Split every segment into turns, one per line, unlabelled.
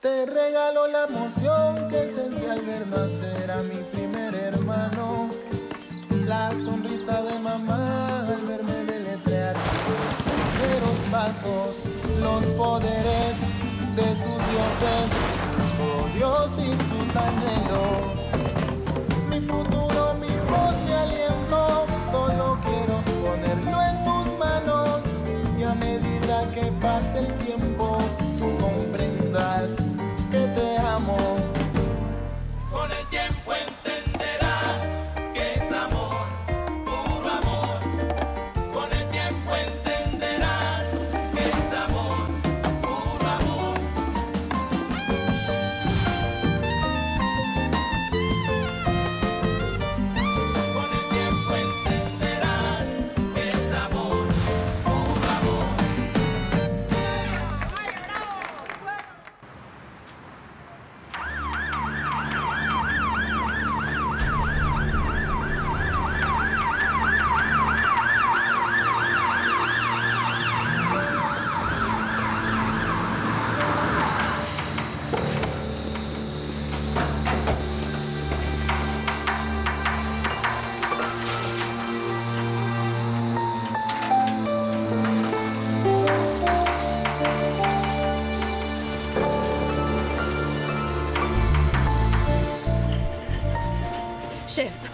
Te regalo la emoción que sentí al ver nacer a mi primer hermano. La sonrisa de mamá al verme deletrear los pasos, los poderes de sus dioses, su Dios y sus anhelos. Mi futuro, mi voz, mi aliento, solo quiero ponerlo en tus manos. Y a medida que pase el tiempo, tú comprendas que te amo. Con el tiempo entenderás que es amor, puro amor. Con el tiempo entenderás que es amor, puro amor. Con el tiempo entenderás que es amor, puro amor.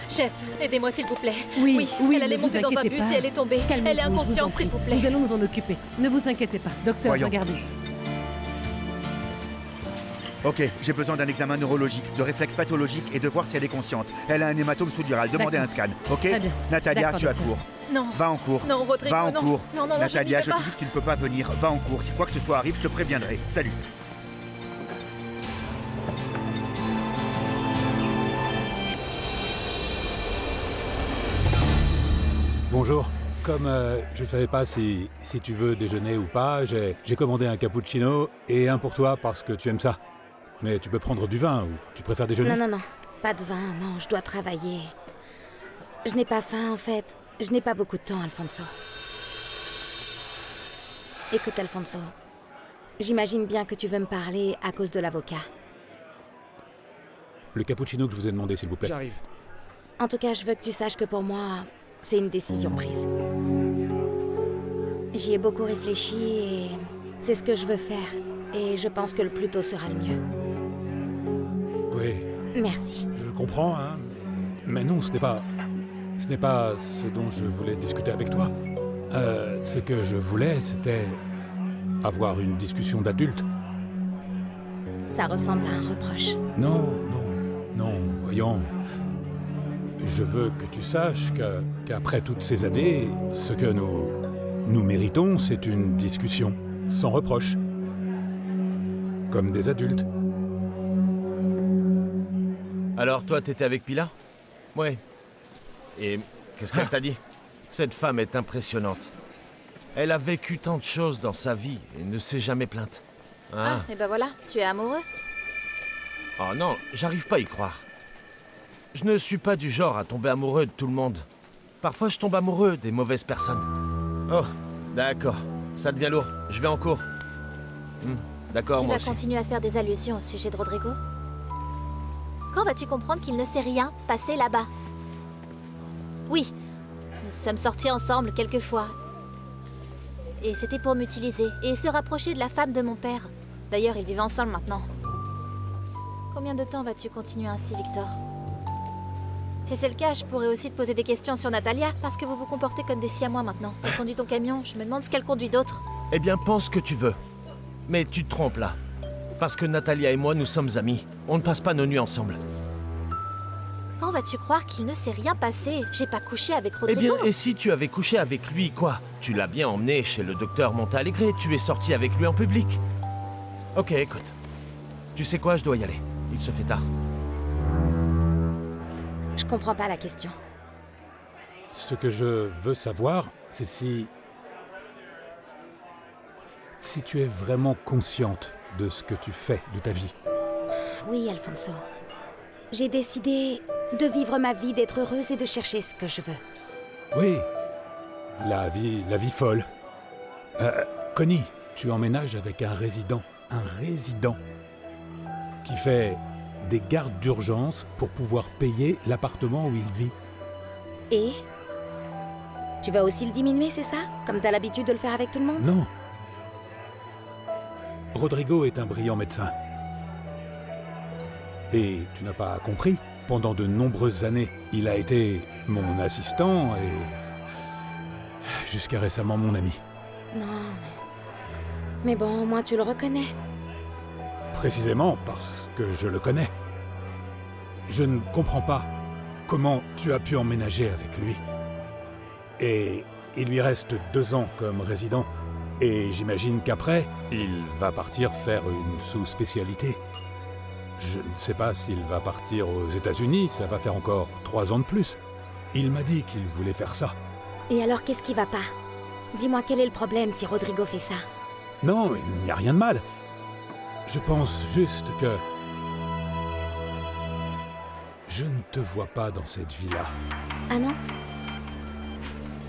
Chef, aidez-moi s'il vous plaît.
Oui,
elle allait monter dans un bus et elle est tombée. Elle est inconsciente, s'il vous plaît.
Nous allons nous en occuper. Ne vous inquiétez pas. Docteur,
Voyons.
regardez.
Ok, j'ai besoin d'un examen neurologique, de réflexes pathologiques et de voir si elle est consciente. Elle a un hématome sous-dural, demandez un scan, ok?
Très bien.
Natalia,
D'accord,
tu as
docteur.
cours.
Non.
Va en cours.
Non, Rodrigo,
Va en
non.
cours.
Non,
Natalia,
je
je
n'y
te
vais
dis que tu ne peux pas venir. Va en cours. Si quoi que ce soit arrive, je te préviendrai. Salut.
Bonjour. Comme je ne savais pas si tu veux déjeuner ou pas, j'ai commandé un cappuccino et un pour toi parce que tu aimes ça. Mais tu peux prendre du vin ou tu préfères déjeuner?
Non, pas de vin, non, je dois travailler. Je n'ai pas faim en fait, je n'ai pas beaucoup de temps, Alfonso. Écoute, Alfonso, j'imagine bien que tu veux me parler à cause de l'avocat.
Le cappuccino que je vous ai demandé, s'il vous plaît.
J'arrive.
En tout cas, je veux que tu saches que pour moi, c'est une décision prise. J'y ai beaucoup réfléchi et c'est ce que je veux faire. Et je pense que le plus tôt sera le mieux.
Oui,
Merci.
je comprends, hein, mais non, ce n'est pas ce dont je voulais discuter avec toi. Ce que je voulais, c'était avoir une discussion d'adulte.
Ça ressemble à un reproche.
Non, voyons. Je veux que tu saches qu'après toutes ces années, ce que nous méritons, c'est une discussion sans reproche. Comme des adultes.
Alors toi, t'étais avec Pilar? Ouais. Et qu'est-ce qu'elle t'a dit? Cette femme est impressionnante. Elle a vécu tant de choses dans sa vie et ne s'est jamais plainte.
Ah, et ben voilà, tu es amoureux?
Oh non, j'arrive pas à y croire. Je ne suis pas du genre à tomber amoureux de tout le monde. Parfois, je tombe amoureux des mauvaises personnes. Oh, d'accord. Ça devient lourd. Je vais en cours. D'accord,
Tu
moi
vas
aussi.
continuer à faire des allusions au sujet de Rodrigo? Quand vas-tu comprendre qu'il ne s'est rien passé là-bas? Oui, nous sommes sortis ensemble quelques fois. Et c'était pour m'utiliser et se rapprocher de la femme de mon père. D'ailleurs, ils vivent ensemble maintenant. Combien de temps vas-tu continuer ainsi, Victor? Si c'est le cas, je pourrais aussi te poser des questions sur Natalia, parce que vous vous comportez comme des siamois maintenant. Elle conduit ton camion, je me demande ce qu'elle conduit d'autre.
Eh bien, pense ce que tu veux. Mais tu te trompes là. Parce que Natalia et moi, nous sommes amis. On ne passe pas nos nuits ensemble.
Quand vas-tu croire qu'il ne s'est rien passé? J'ai pas couché avec
Eh
Rodrigo.
bien, et si tu avais couché avec lui, quoi? Tu l'as bien emmené chez le docteur Montalegre, tu es sorti avec lui en public. Ok, écoute. Tu sais quoi, je dois y aller. Il se fait tard.
Je comprends pas la question.
Ce que je veux savoir, c'est si tu es vraiment consciente de ce que tu fais de ta vie.
Oui, Alfonso. J'ai décidé de vivre ma vie, d'être heureuse et de chercher ce que je veux.
Oui, la vie folle. Connie, tu emménages avec un résident. Un résident. qui fait des gardes d'urgence pour pouvoir payer l'appartement où il vit.
Et tu vas aussi le diminuer, c'est ça? Comme t'as l'habitude de le faire avec tout le monde?
Non. Rodrigo est un brillant médecin. Et tu n'as pas compris, pendant de nombreuses années, il a été mon assistant et jusqu'à récemment mon ami.
Non, mais bon, au moins tu le reconnais.
Précisément parce que je le connais. Je ne comprends pas comment tu as pu emménager avec lui. Et il lui reste 2 ans comme résident. Et j'imagine qu'après, il va partir faire une sous-spécialité. Je ne sais pas s'il va partir aux États-Unis, ça va faire encore 3 ans de plus. Il m'a dit qu'il voulait faire ça.
Et alors, qu'est-ce qui va pas? Dis-moi, quel est le problème si Rodrigo fait ça?
Non, il n'y a rien de mal. Je pense juste que... je ne te vois pas dans cette vie-là.
Ah non?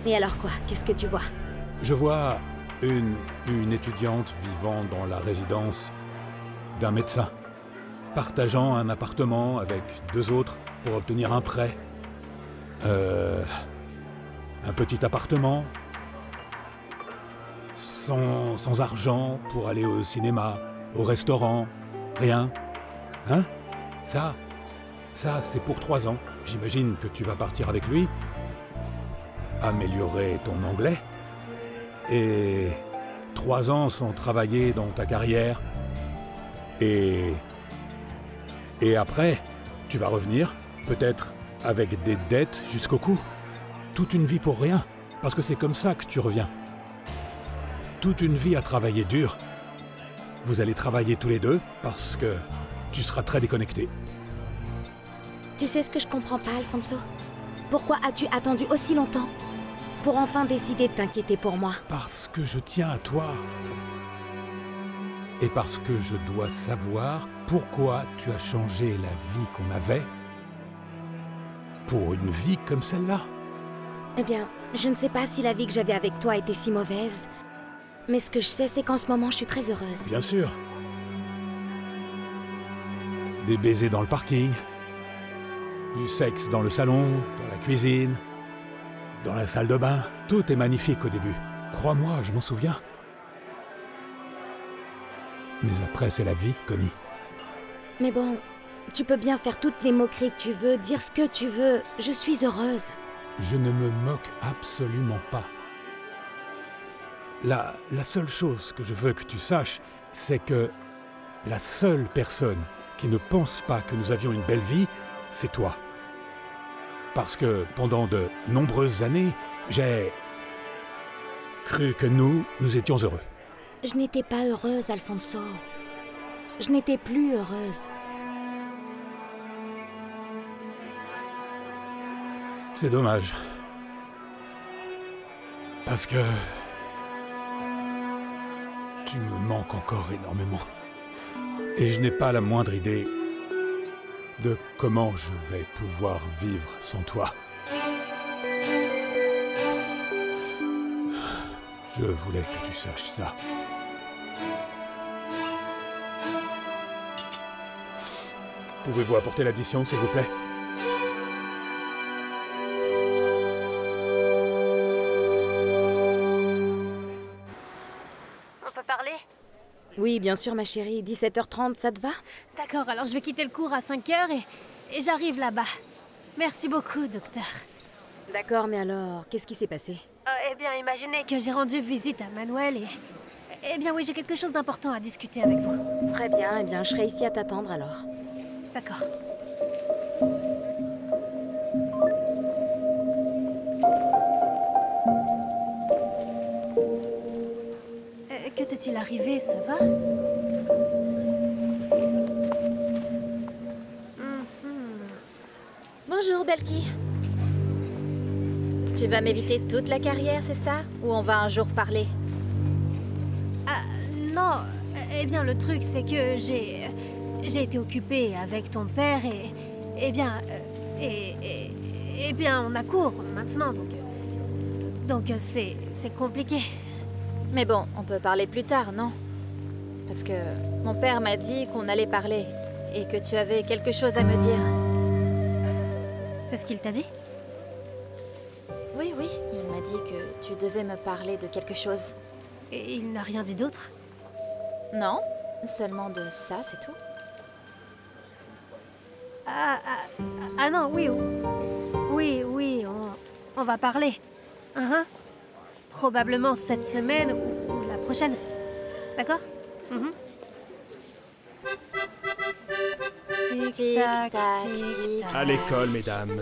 Et alors quoi? Qu'est-ce que tu vois?
Je vois une étudiante vivant dans la résidence d'un médecin, partageant un appartement avec 2 autres pour obtenir un prêt. Un petit appartement, sans argent pour aller au cinéma, au restaurant, rien. Hein? Ça, c'est pour 3 ans. J'imagine que tu vas partir avec lui, améliorer ton anglais, et 3 ans sans travailler dans ta carrière. Et après, tu vas revenir, peut-être avec des dettes jusqu'au cou. Toute une vie pour rien, parce que c'est comme ça que tu reviens. Toute une vie à travailler dur. Vous allez travailler tous les deux, parce que tu seras très déconnecté.
Tu sais ce que je comprends pas, Alfonso? Pourquoi as-tu attendu aussi longtemps pour enfin décider de t'inquiéter pour moi?
Parce que je tiens à toi. Et parce que je dois savoir pourquoi tu as changé la vie qu'on avait pour une vie comme celle-là.
Eh bien, je ne sais pas si la vie que j'avais avec toi était si mauvaise. Mais ce que je sais, c'est qu'en ce moment, je suis très heureuse.
Bien sûr. Des baisers dans le parking, du sexe dans le salon, dans la cuisine, dans la salle de bain. Tout est magnifique au début. Crois-moi, je m'en souviens. Mais après, c'est la vie, Connie.
Mais bon, tu peux bien faire toutes les moqueries que tu veux, dire ce que tu veux. Je suis heureuse.
Je ne me moque absolument pas. La seule chose que je veux que tu saches, c'est que la seule personne qui ne pense pas que nous avions une belle vie, c'est toi. Parce que pendant de nombreuses années, j'ai cru que nous étions heureux.
Je n'étais pas heureuse, Alfonso. Je n'étais plus heureuse.
C'est dommage. Parce que... tu me manques encore énormément. Et je n'ai pas la moindre idée de comment je vais pouvoir vivre sans toi. Je voulais que tu saches ça. Pouvez-vous apporter l'addition, s'il vous plaît?
On peut parler?
Oui, bien sûr, ma chérie. 17h30, ça te va?
D'accord, alors je vais quitter le cours à 5h et j'arrive là-bas. Merci beaucoup, docteur.
D'accord, mais alors, qu'est-ce qui s'est passé?
Eh bien, imaginez que j'ai rendu visite à Manuel et... Eh bien oui, j'ai quelque chose d'important à discuter avec vous.
Très bien, eh bien, je serai ici à t'attendre alors.
D'accord. Que t'est-il arrivé, ça va?
Bonjour, Belki. Tu vas m'éviter toute la carrière, c'est ça? Ou on va un jour parler?
Ah, non. Eh bien, le truc, c'est que j'ai été occupée avec ton père et... Eh bien... Eh bien, on a cours maintenant, donc c'est compliqué.
Mais bon, on peut parler plus tard, non? Parce que mon père m'a dit qu'on allait parler. et que tu avais quelque chose à me dire.
C'est ce qu'il t'a dit?
Oui, oui, il m'a dit que tu devais me parler de quelque chose.
Et il n'a rien dit d'autre?
Non, seulement de ça, c'est tout.
Ah non, oui. Oui, on va parler. Probablement cette semaine ou la prochaine. D'accord? Tic-tac, tic-tac.
À l'école, mesdames.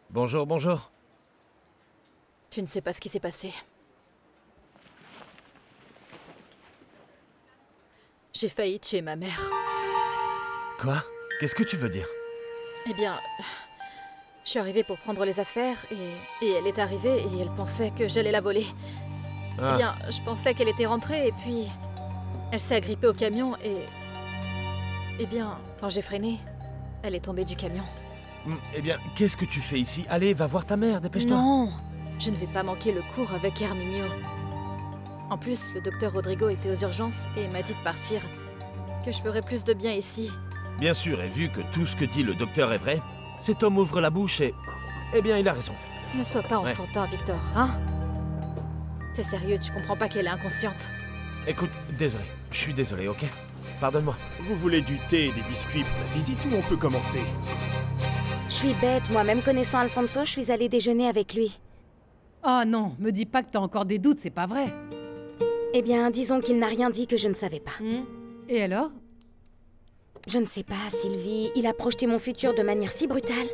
Bonjour, bonjour.
Tu ne sais pas ce qui s'est passé. J'ai failli tuer ma mère.
Quoi? Qu'est-ce que tu veux dire?
Eh bien, je suis arrivée pour prendre les affaires et elle est arrivée et elle pensait que j'allais la voler.
Ah.
Eh bien, je pensais qu'elle était rentrée et puis elle s'est agrippée au camion et... Eh bien, quand j'ai freiné, elle est tombée du camion.
Eh bien, qu'est-ce que tu fais ici? Allez, va voir ta mère, dépêche-toi.
Non, je ne vais pas manquer le cours avec Herminio. En plus, le docteur Rodrigo était aux urgences et m'a dit de partir, que je ferais plus de bien ici.
Bien sûr, et vu que tout ce que dit le docteur est vrai, cet homme ouvre la bouche et... Eh bien, il a raison.
Ne sois pas enfantin, Victor, hein? C'est sérieux, tu comprends pas qu'elle est inconsciente.
Écoute, désolé. Je suis désolé, ok? Pardonne-moi.
Vous voulez du thé et des biscuits pour la visite ou on peut commencer?
Je suis bête, moi, même connaissant Alfonso, je suis allée déjeuner avec lui.
Oh non, me dis pas que t'as encore des doutes, c'est pas vrai.
Eh bien, disons qu'il n'a rien dit que je ne savais pas.
Et alors?
Je ne sais pas, Sylvie, il a projeté mon futur de manière si brutale.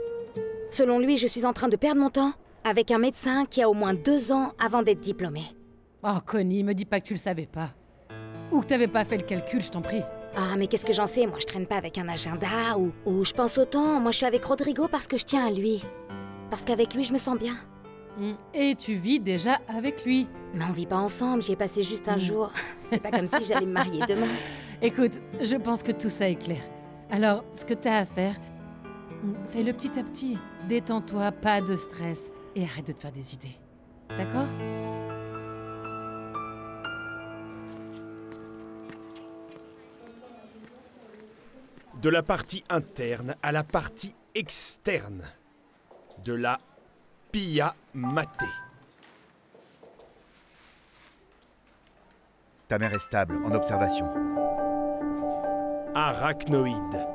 Selon lui, je suis en train de perdre mon temps avec un médecin qui a au moins 2 ans avant d'être diplômé.
Oh Connie, me dis pas que tu le savais pas. Ou que t'avais pas fait le calcul, je t'en prie.
Ah, mais qu'est-ce que j'en sais? Moi, je traîne pas avec un agenda ou je pense au temps. Moi, je suis avec Rodrigo parce que je tiens à lui. Parce qu'avec lui, je me sens bien.
Et tu vis déjà avec lui.
Mais on vit pas ensemble, j'y ai passé juste un jour. C'est pas comme si j'allais me marier demain.
Écoute, je pense que tout ça est clair. Alors, ce que t'as à faire, fais-le petit à petit. Détends-toi, pas de stress. Et arrête de te faire des idées. D'accord?
De la partie interne à la partie externe de la Pia Maté.
Ta mère est stable, en observation.
Arachnoïde.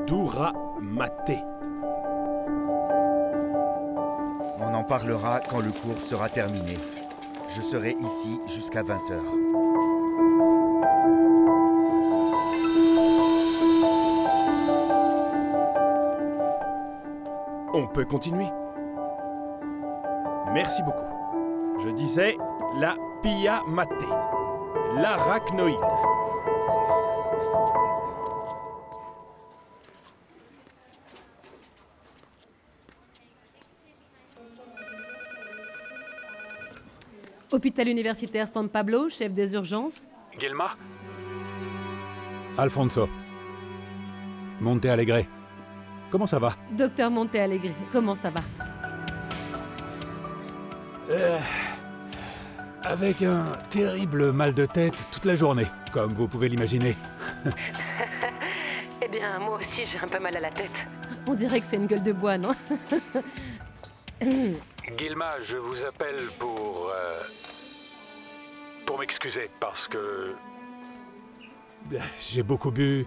Dura Maté.
On en parlera quand le cours sera terminé. Je serai ici jusqu'à 20h.
On peut continuer? Merci beaucoup. Je disais la Pia Maté. L'arachnoïde.
Hôpital universitaire San Pablo, chef des urgences.
Guilma? Alfonso. Monte Alegre. Comment ça va?
Docteur Monte Alegre, comment ça va?
Avec un terrible mal de tête toute la journée, comme vous pouvez l'imaginer.
Eh bien, moi aussi, j'ai un peu mal à la tête.
On dirait que c'est une gueule de bois, non?
Guilma, je vous appelle pour m'excuser, parce que...
J'ai beaucoup bu.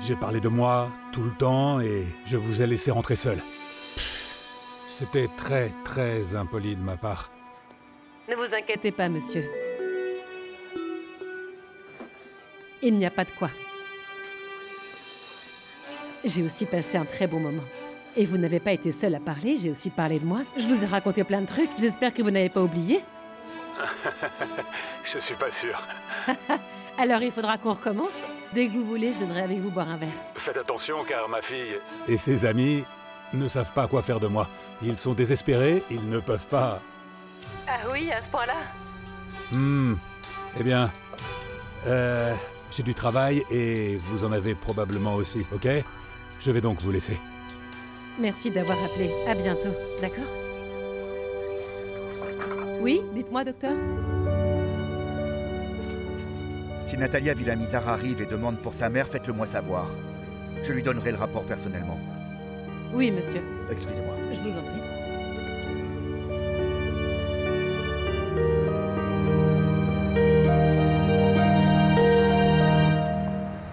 J'ai parlé de moi tout le temps et je vous ai laissé rentrer seul. C'était très, très impoli de ma part.
Ne vous inquiétez
pas, monsieur. Il n'y a pas de quoi. J'ai aussi passé un très bon moment. Et vous n'avez pas été seul à parler, j'ai aussi parlé de moi. Je vous ai raconté plein de trucs, j'espère que vous n'avez pas oublié.
Je suis pas sûr.
Alors il faudra qu'on recommence. Dès que vous voulez, je viendrai avec vous boire un verre.
Faites attention car ma fille...
Et ses amis ne savent pas quoi faire de moi. Ils sont désespérés, ils ne peuvent pas...
Ah oui, à ce point-là?
Eh bien... j'ai du travail et vous en avez probablement aussi, ok? Je vais donc vous laisser.
Merci d'avoir appelé. À bientôt, d'accord? Oui, dites-moi, docteur.
Si Natalia Villamizar arrive et demande pour sa mère, faites-le moi savoir. Je lui donnerai le rapport personnellement.
Oui, monsieur.
Excusez-moi.
Je vous en prie.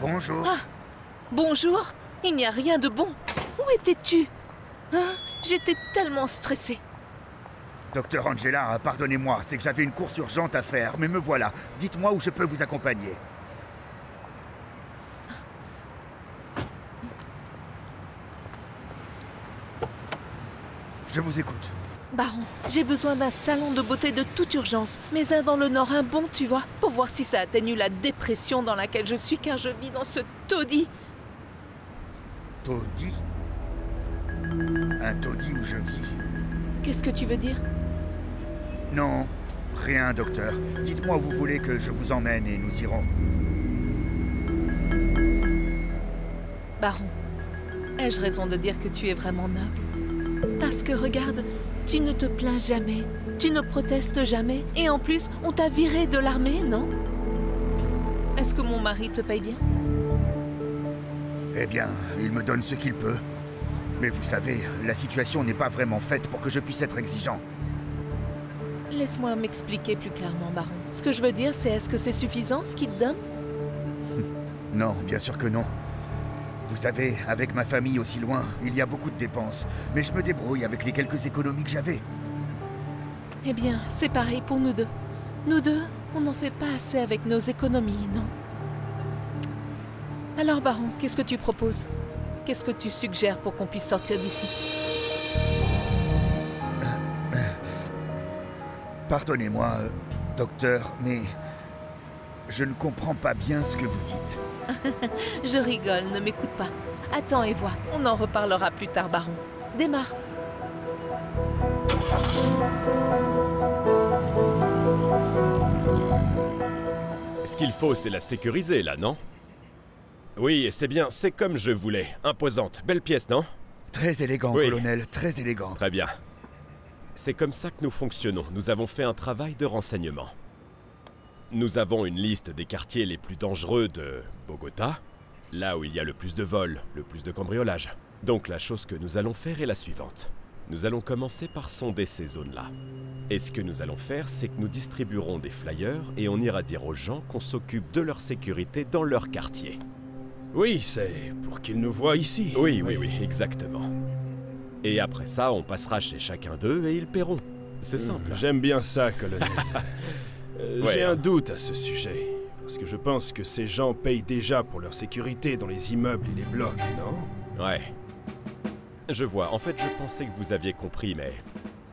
Bonjour.
Ah, bonjour. Il n'y a rien de bon. Où étais-tu? Hein? J'étais tellement stressée.
Docteur Angela, pardonnez-moi, c'est que j'avais une course urgente à faire, mais me voilà. Dites-moi où je peux vous accompagner. Je vous écoute.
Baron, j'ai besoin d'un salon de beauté de toute urgence, mais un dans le nord, un bon, tu vois, pour voir si ça atténue la dépression dans laquelle je suis, car je vis dans ce taudis.
Taudis? Un taudis où je vis?
Qu'est-ce que tu veux dire?
Non, rien, docteur. Dites-moi où vous voulez que je vous emmène et nous irons.
Baron, ai-je raison de dire que tu es vraiment noble? Parce que regarde, tu ne te plains jamais, tu ne protestes jamais, et en plus, on t'a viré de l'armée, non? Est-ce que mon mari te paye bien?
Eh bien, il me donne ce qu'il peut. Mais vous savez, la situation n'est pas vraiment faite pour que je puisse être exigeant.
Laisse-moi m'expliquer plus clairement, Baron. Ce que je veux dire, c'est est-ce que c'est suffisant ce qu'il te donne?
Non, bien sûr que non. Vous savez, avec ma famille aussi loin, il y a beaucoup de dépenses. Mais je me débrouille avec les quelques économies que j'avais.
Eh bien, c'est pareil pour nous deux. Nous deux, on n'en fait pas assez avec nos économies, non? Alors, Baron, qu'est-ce que tu proposes? Qu'est-ce que tu suggères pour qu'on puisse sortir d'ici?
Pardonnez-moi, docteur, mais je ne comprends pas bien ce que vous dites.
Je rigole, ne m'écoute pas. Attends et vois, on en reparlera plus tard, Baron. Démarre.
Ce qu'il faut, c'est la sécuriser, là, non? Oui, c'est bien, c'est comme je voulais. Imposante. Belle pièce, non?
Très élégant, oui. Colonel, très élégant.
Très bien. C'est comme ça que nous fonctionnons. Nous avons fait un travail de renseignement. Nous avons une liste des quartiers les plus dangereux de Bogota, là où il y a le plus de vols, le plus de cambriolages. Donc la chose que nous allons faire est la suivante. Nous allons commencer par sonder ces zones-là. Et ce que nous allons faire, c'est que nous distribuerons des flyers et on ira dire aux gens qu'on s'occupe de leur sécurité dans leur quartier.
Oui, c'est pour qu'ils nous voient ici.
Oui, exactement. Et après ça, on passera chez chacun d'eux et ils paieront. C'est simple.
J'aime bien ça, colonel. J'ai un doute à ce sujet. Parce que je pense que ces gens payent déjà pour leur sécurité dans les immeubles et les blocs, non?
Ouais. Je vois. En fait, je pensais que vous aviez compris, mais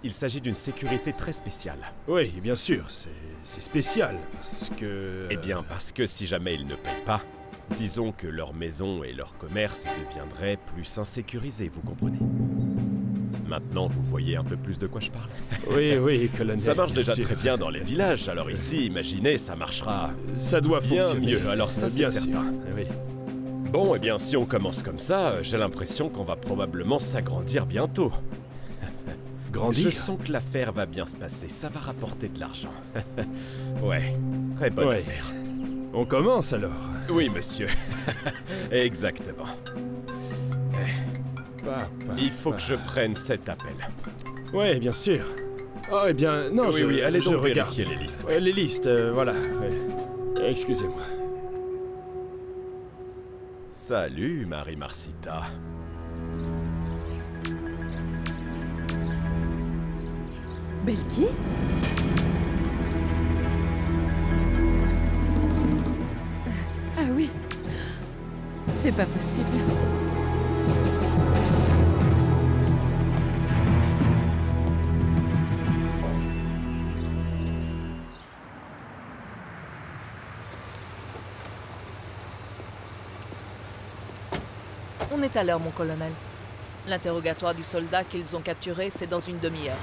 il s'agit d'une sécurité très spéciale.
Oui, bien sûr. C'est spécial, parce que...
Eh bien, parce que si jamais ils ne payent pas, disons que leur maison et leur commerce deviendraient plus insécurisés, vous comprenez? Maintenant, vous voyez un peu plus de quoi je parle.
Oui, colonel.
Ça marche déjà très bien dans les villages, alors ici, imaginez, ça marchera...
Ça doit fonctionner.
Bien mieux, alors ça, c'est certain.
Oui.
Bon, eh bien, si on commence comme ça, j'ai l'impression qu'on va probablement s'agrandir bientôt.
Grandir?
Je sens que l'affaire va bien se passer, ça va rapporter de l'argent. Ouais, très bonne affaire.
On commence alors?
Oui, monsieur. Exactement. Il faut que je prenne cet appel.
Oui, bien sûr. Oh, eh bien, non,
oui, allez donc
regarde
vérifier les listes.
Les listes, voilà. Ouais. Excusez-moi.
Salut, Marie Marcita.
Belki? Ah oui. C'est pas possible.
On est à l'heure, mon colonel. L'interrogatoire du soldat qu'ils ont capturé, c'est dans une demi-heure.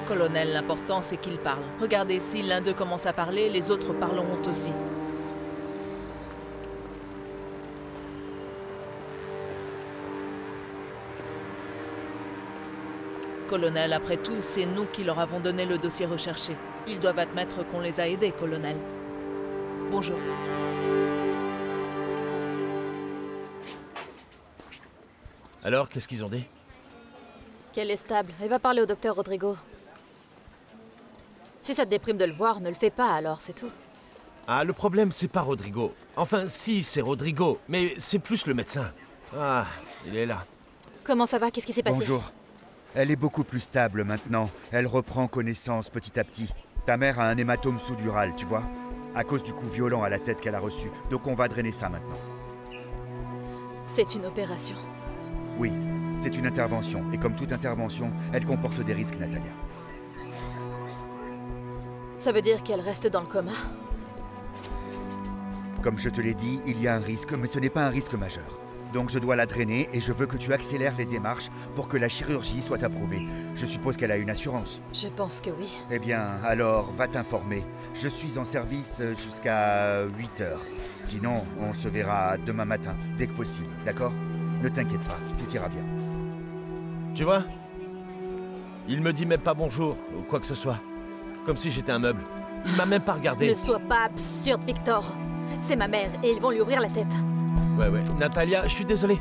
Colonel, l'important, c'est qu'ils parlent. Regardez, si l'un d'eux commence à parler, les autres parleront aussi. Colonel, après tout, c'est nous qui leur avons donné le dossier recherché. Ils doivent admettre qu'on les a aidés, colonel. Bonjour.
Alors, qu'est-ce qu'ils ont dit?
Qu'elle est stable. Elle va parler au docteur Rodrigo. Si ça te déprime de le voir, ne le fais pas alors, c'est tout.
Ah, le problème, c'est pas Rodrigo. Enfin, si, c'est Rodrigo, mais c'est plus le médecin. Ah, il est là.
Comment ça va? Qu'est-ce qui s'est passé?
Bonjour. Elle est beaucoup plus stable maintenant. Elle reprend connaissance petit à petit. Ta mère a un hématome sous-dural, tu vois? À cause du coup violent à la tête qu'elle a reçu. Donc on va drainer ça maintenant.
C'est une opération.
Oui, c'est une intervention. Et comme toute intervention, elle comporte des risques, Natalia.
Ça veut dire qu'elle reste dans le coma?
Comme je te l'ai dit, il y a un risque, mais ce n'est pas un risque majeur. Donc je dois la drainer et je veux que tu accélères les démarches pour que la chirurgie soit approuvée. Je suppose qu'elle a une assurance.
Je pense que oui.
Eh bien, alors, va t'informer. Je suis en service jusqu'à 8 h. Sinon, on se verra demain matin, dès que possible, d'accord? Ne t'inquiète pas, tout ira bien.
Tu vois? Il me dit même pas bonjour, ou quoi que ce soit. Comme si j'étais un meuble. Il m'a même pas regardé.
Ne sois pas absurde, Victor. C'est ma mère et ils vont lui ouvrir la tête.
Ouais, Natalia, je suis désolé.